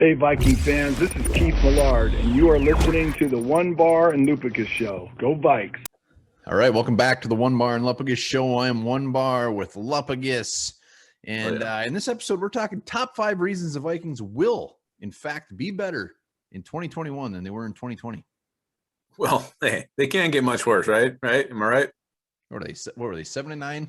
Hey, Viking fans, this is Keith Millard, and you are listening to the One Bar and Lupicus Show. Go Vikes! All right, welcome back to the One Bar and Lupicus Show. I am One Bar with Lupicus, and in this episode, we're talking top 5 reasons the Vikings will, in fact, be better in 2021 than they were in 2020. Well, they can't get much worse, right? Right? Am I right? What were they? 7-9?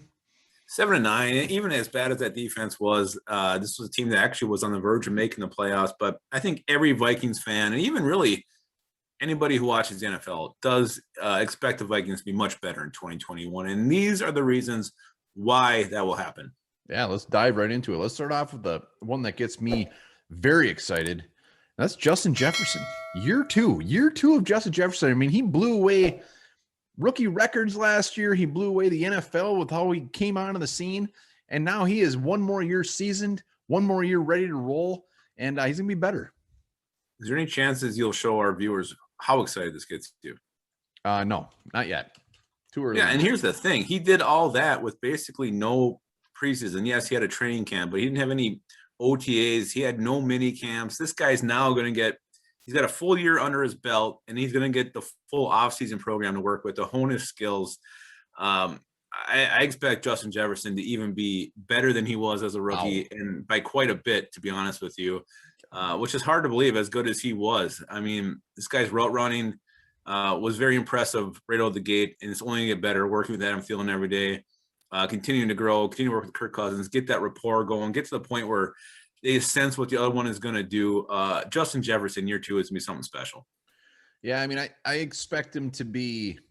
7-9. Even as bad as that defense was, this was a team that actually was on the verge of making the playoffs. But I think every Vikings fan, and even really anybody who watches the NFL, does expect the Vikings to be much better in 2021. And these are the reasons why that will happen. Yeah, let's dive right into it. Let's start off with the one that gets me very excited. That's Justin Jefferson. Year two of Justin Jefferson. I mean, he blew away rookie records last year. He blew away the NFL with how he came onto the scene. And now he is one more year seasoned, one more year ready to roll, and he's going to be better. Is there any chances you'll show our viewers how excited this gets you? No, not yet. Too early. Yeah, and here's the thing. He did all that with basically no preseason. Yes, he had a training camp, but he didn't have any OTAs. He had no mini camps. This guy's now going to he's got a full year under his belt, and he's going to get the full offseason program to work with to hone his skills. I expect Justin Jefferson to even be better than he was as a rookie, and by quite a bit, to be honest with you, which is hard to believe as good as he was. I mean, this guy's route running was very impressive right out of the gate, and it's only going to get better working with Adam Thielen every day, continuing to grow, continue to work with Kirk Cousins, get that rapport going, get to the point where they sense what the other one is going to do. Justin Jefferson, year 2, is going to be something special. Yeah, I mean, I expect him to be –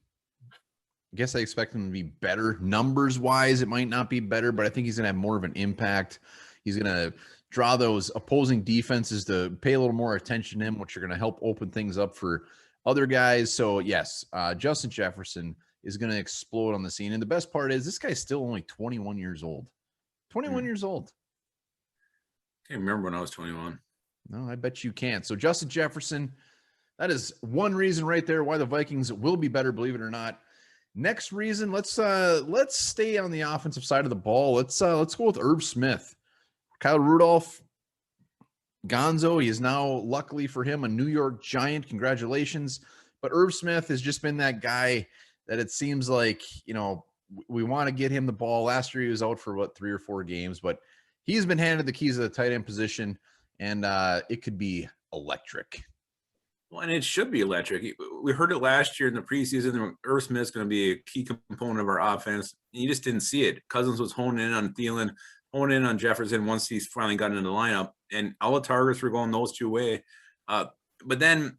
I guess I expect him to be better. Numbers-wise, it might not be better, but I think he's going to have more of an impact. He's going to draw those opposing defenses to pay a little more attention to him, which are going to help open things up for other guys. So, yes, Justin Jefferson is going to explode on the scene. And the best part is this guy's still only 21 years old. 21 years old. I can't remember when I was 21. No, I bet you can't. So Justin Jefferson, that is one reason right there why the Vikings will be better, believe it or not. Next reason, let's stay on the offensive side of the ball. Let's go with Irv Smith. Kyle Rudolph, Gonzo, he is now, luckily for him, a New York Giant. Congratulations. But Irv Smith has just been that guy that it seems like, we want to get him the ball. Last year he was out for 3 or 4 games, but he's been handed the keys of the tight end position, and it could be electric. Well, and it should be electric. We heard it last year in the preseason. Irv Smith's going to be a key component of our offense. And you just didn't see it. Cousins was honing in on Thielen, honing in on Jefferson once he's finally gotten in the lineup. And all the targets were going those two way. But then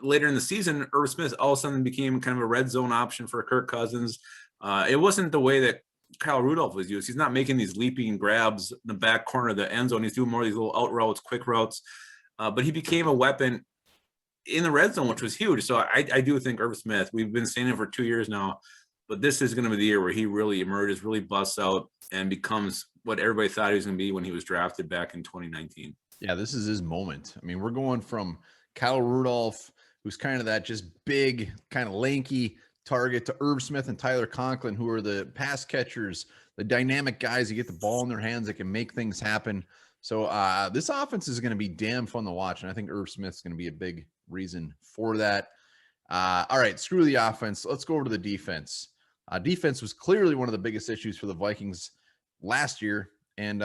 later in the season, Irv Smith all of a sudden became kind of a red zone option for Kirk Cousins. It wasn't the way that Kyle Rudolph was used. He's not making these leaping grabs in the back corner of the end zone. He's doing more of these little out routes, quick routes. But he became a weapon in the red zone, which was huge. So I do think Irv Smith, we've been saying it for 2 years now, but this is going to be the year where he really emerges, really busts out, and becomes what everybody thought he was going to be when he was drafted back in 2019. Yeah, this is his moment. I mean, we're going from Kyle Rudolph, who's kind of that just big, kind of lanky target, to Irv Smith and Tyler Conklin, who are the pass catchers, the dynamic guys who get the ball in their hands that can make things happen. So this offense is going to be damn fun to watch, and I think Irv Smith's going to be a big reason for that. All right, screw the offense. Let's go over to the defense. Defense was clearly one of the biggest issues for the Vikings last year. And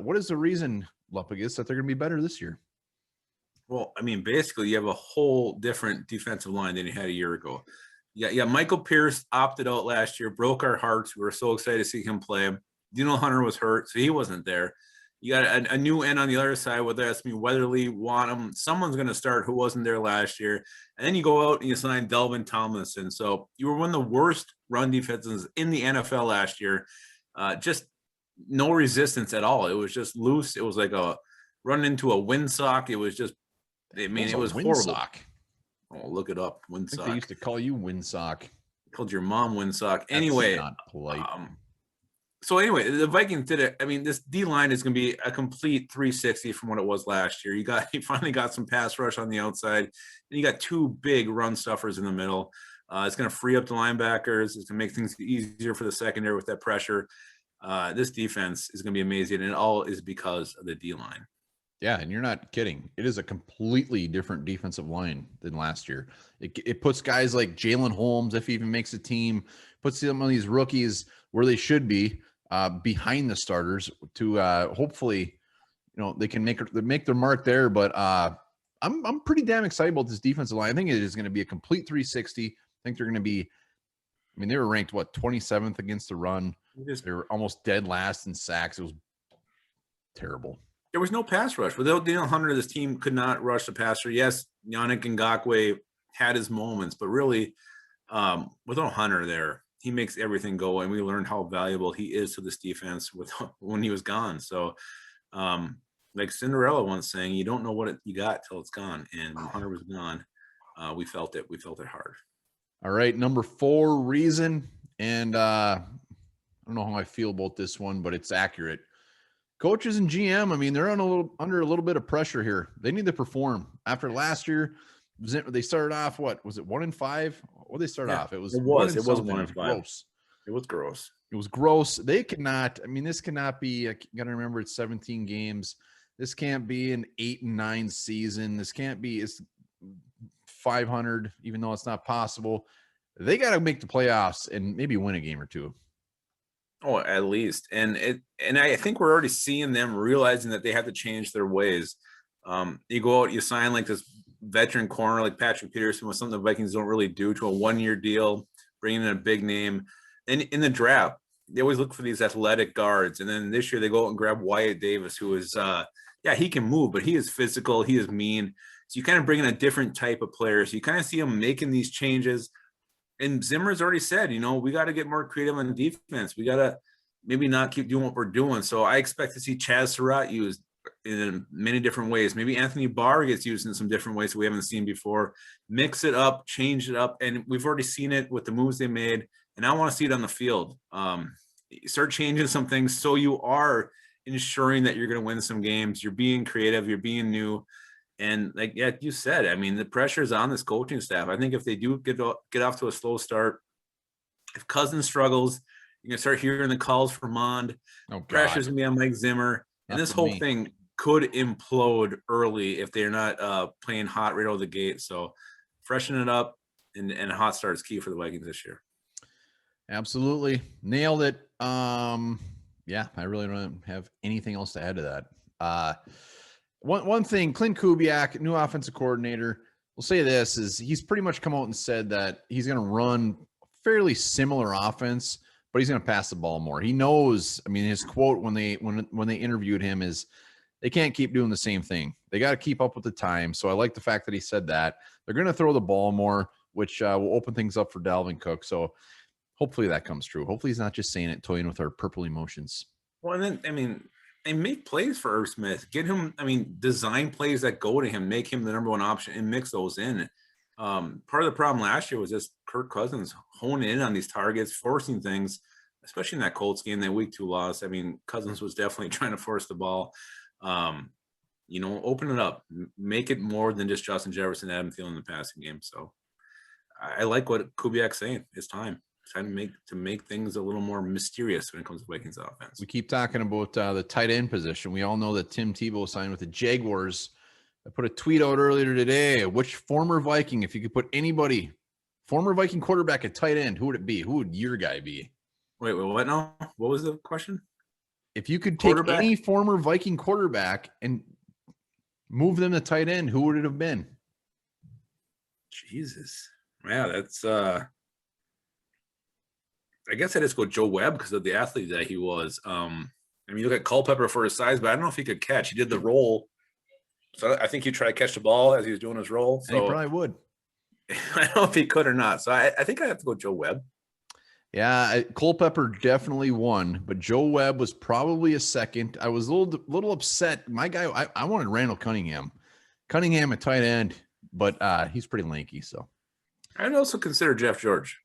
what is the reason, Lupicus, that they're going to be better this year? Well, I mean, basically, you have a whole different defensive line than you had a year ago. Yeah, Michael Pierce opted out last year, broke our hearts. We were so excited to see him play. Dino Hunter was hurt, so he wasn't there. You got a new end on the other side, whether that's Weatherly, Wanham. Someone's going to start who wasn't there last year. And then you go out and you sign Delvin Tomlinson. So you were one of the worst run defenses in the NFL last year. Just no resistance at all. It was just loose. It was like a run into a windsock. It was just, it was horrible. Oh, look it up. Windsock. I think they used to call you windsock. Called your mom windsock. Anyway. That's not polite. So anyway, the Vikings did it. I mean, this D-line is going to be a complete 360 from what it was last year. You finally got some pass rush on the outside, and you got 2 big run stuffers in the middle. It's going to free up the linebackers. It's going to make things easier for the secondary with that pressure. This defense is going to be amazing, and it all is because of the D-line. Yeah, and you're not kidding. It is a completely different defensive line than last year. It puts guys like Jalen Holmes, if he even makes a team, puts some of these rookies where they should be, behind the starters to hopefully, they can make their mark there. But I'm pretty damn excited about this defensive line. I think it is going to be a complete 360. I think they're going to be. I mean, they were ranked 27th against the run. They were almost dead last in sacks. It was terrible. There was no pass rush. Without Daniel Hunter, this team could not rush the passer. Yes, Yannick Ngakoue had his moments, but really, without Hunter there, he makes everything go. And we learned how valuable he is to this defense when he was gone. So, like Cinderella once saying, you don't know what you got till it's gone. And when Hunter was gone, we felt it. We felt it hard. All right, number 4 reason, and I don't know how I feel about this one, but it's accurate. Coaches and GM, I mean, they're under a little bit of pressure here. They need to perform. After last year, they started off, what was it, 1-5? What did they start off? It was 1-5. Gross. It was gross. It was gross. They cannot. I mean, this cannot be. You got to remember, it's 17 games. This can't be an 8-9 season. This can't be. It's 500, even though it's not possible. They got to make the playoffs and maybe win a game or two. Oh, at least. And I think we're already seeing them realizing that they have to change their ways. You go out, you sign like this veteran corner like Patrick Peterson, with something the Vikings don't really do, to a 1-year deal, bringing in a big name. And in the draft, they always look for these athletic guards. And then this year they go out and grab Wyatt Davis, who is, he can move, but he is physical. He is mean. So you kind of bring in a different type of player. So you kind of see him making these changes. And Zimmer's already said, we got to get more creative on defense. We got to maybe not keep doing what we're doing. So I expect to see Chaz Surratt used in many different ways. Maybe Anthony Barr gets used in some different ways that we haven't seen before. Mix it up, change it up. And we've already seen it with the moves they made. And I want to see it on the field. Start changing some things so you are ensuring that you're going to win some games. You're being creative. You're being new. And like you said, I mean, the pressure is on this coaching staff. I think if they do get off to a slow start, if Cousins struggles, you're going to start hearing the calls for Mond. Pressure's going to be on Mike Zimmer. And this whole thing could implode early if they're not playing hot right out of the gate. So freshen it up, and a hot start is key for the Vikings this year. Absolutely. Nailed it. I really don't have anything else to add to that. One thing, Clint Kubiak, new offensive coordinator, will say this, is he's pretty much come out and said that he's going to run fairly similar offense, but he's going to pass the ball more. He knows, I mean, his quote when they interviewed him is, they can't keep doing the same thing. They got to keep up with the time. So I like the fact that he said that. They're going to throw the ball more, which will open things up for Dalvin Cook. So hopefully that comes true. Hopefully he's not just saying it, toying with our purple emotions. Well, and then, I mean, and make plays for Irv Smith. Get him, design plays that go to him, make him the number one option, and mix those in. Part of the problem last year was just Kirk Cousins honing in on these targets, forcing things, especially in that Colts game, that week 2 loss. I mean, Cousins was definitely trying to force the ball. Open it up, make it more than just Justin Jefferson, Adam Thielen in the passing game. So I like what Kubiak's saying. It's time. Trying to make things a little more mysterious when it comes to Vikings offense. We keep talking about the tight end position. We all know that Tim Tebow signed with the Jaguars. I put a tweet out earlier today. Which former Viking, if you could put anybody, former Viking quarterback at tight end, who would it be? Who would your guy be? Wait, what now? What was the question? If you could take any former Viking quarterback and move them to tight end, who would it have been? Jesus. Yeah, that's I guess I just go Joe Webb because of the athlete that he was. You look at Culpepper for his size, but I don't know if he could catch. He did the roll. So I think he tried to catch the ball as he was doing his roll. So and he probably would. I don't know if he could or not. So I think I have to go Joe Webb. Yeah, Culpepper definitely won, but Joe Webb was probably a second. I was a little upset. My guy, I wanted Randall Cunningham. Cunningham at tight end, but he's pretty lanky. So I'd also consider Jeff George.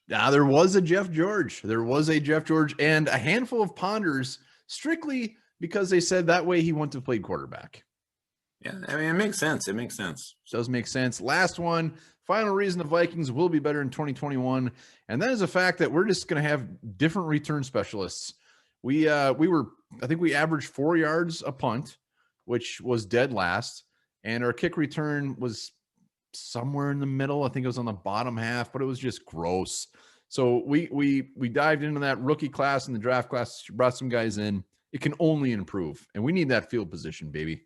There was a Jeff George. And a handful of ponders strictly because they said that way he wouldn't have played quarterback. Yeah, it makes sense. It does make sense. Last one, final reason the Vikings will be better in 2021, and that is the fact that we're just going to have different return specialists. I think we averaged 4 yards a punt. which was dead last, and our kick return was somewhere in the middle. I think it was on the bottom half, but it was just gross. So we dived into that rookie class and the draft class, brought some guys in. It can only improve, and we need that field position, baby.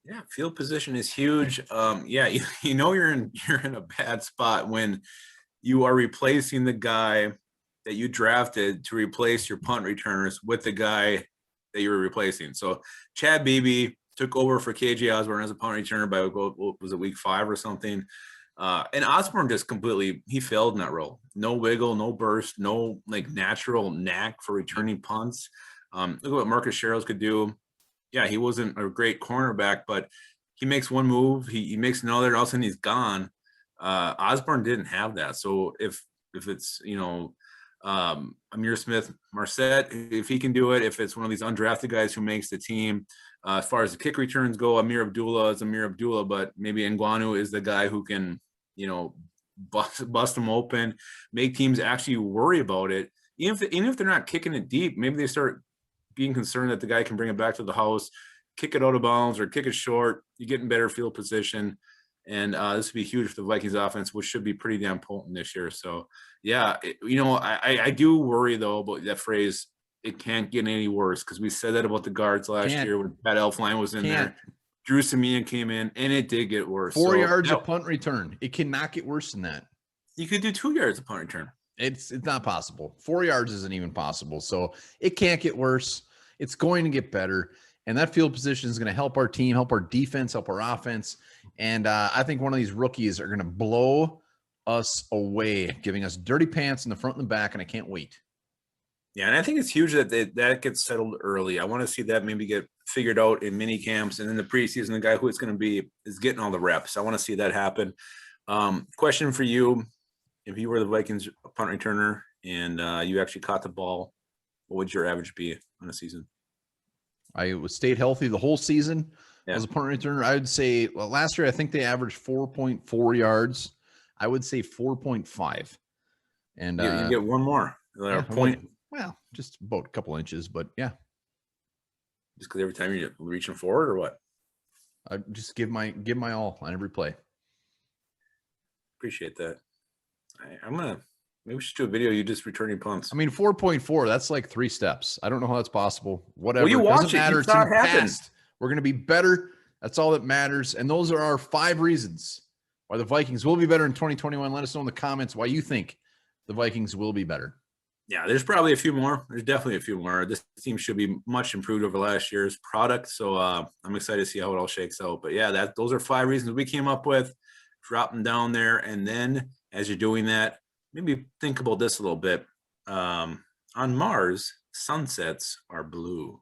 Yeah, field position is huge. Yeah, you know you're in a bad spot when you are replacing the guy that you drafted to replace your punt returners with the guy that you were replacing. So Chad Beebe took over for KJ Osborne as a punt returner by, what was it, week 5 or something? And Osborne just completely, he failed in that role. No wiggle, no burst, no like natural knack for returning punts. Look at what Marcus Sherrills could do. Yeah, he wasn't a great cornerback, but he makes one move, he makes another, and all of a sudden he's gone. Osborne didn't have that. So if it's, Amir Smith Marset, if he can do it, if it's one of these undrafted guys who makes the team, as far as the kick returns go, Amir Abdullah is Amir Abdullah, but maybe Nkwonu is the guy who can, bust them open, make teams actually worry about it. Even if they're not kicking it deep, maybe they start being concerned that the guy can bring it back to the house, kick it out of bounds or kick it short. You get in better field position. And this would be huge for the Vikings offense, which should be pretty damn potent this year. So, yeah, I do worry, though, about that phrase, it can't get any worse, because we said that about the guards last year when Pat Elflein was in there. Drew Simeon came in, and it did get worse. 4 yards of punt return. It cannot get worse than that. You could do 2 yards of punt return. It's not possible. 4 yards isn't even possible. So it can't get worse. It's going to get better. And that field position is going to help our team, help our defense, help our offense. And I think one of these rookies are going to blow us away, giving us dirty pants in the front and the back, and I can't wait. Yeah, and I think it's huge that that gets settled early. I want to see that maybe get figured out in mini camps, and in the preseason, the guy who it's going to be is getting all the reps. I want to see that happen. Question for you: if you were the Vikings punt returner and you actually caught the ball, what would your average be on a season? I stayed healthy the whole season. Yeah. As a punt returner, I would say, well, last year I think they averaged 4.4 yards. I would say 4.5. And you get one more. Point. Well, just about a couple inches, but yeah. Just because every time you're reaching forward, or what? I just give my all on every play. Appreciate that. Maybe we should do a video of you just returning punts. I mean, 4.4, that's like 3 steps. I don't know how that's possible. Whatever. Well, you watch it. Doesn't matter. You saw it happen. We're going to be better. That's all that matters. And those are our 5 reasons why the Vikings will be better in 2021. Let us know in the comments why you think the Vikings will be better. Yeah, there's probably a few more. There's definitely a few more. This team should be much improved over last year's product. So I'm excited to see how it all shakes out. But yeah, those are 5 reasons we came up with. Drop them down there. And then as you're doing that, maybe think about this a little bit. On Mars, sunsets are blue.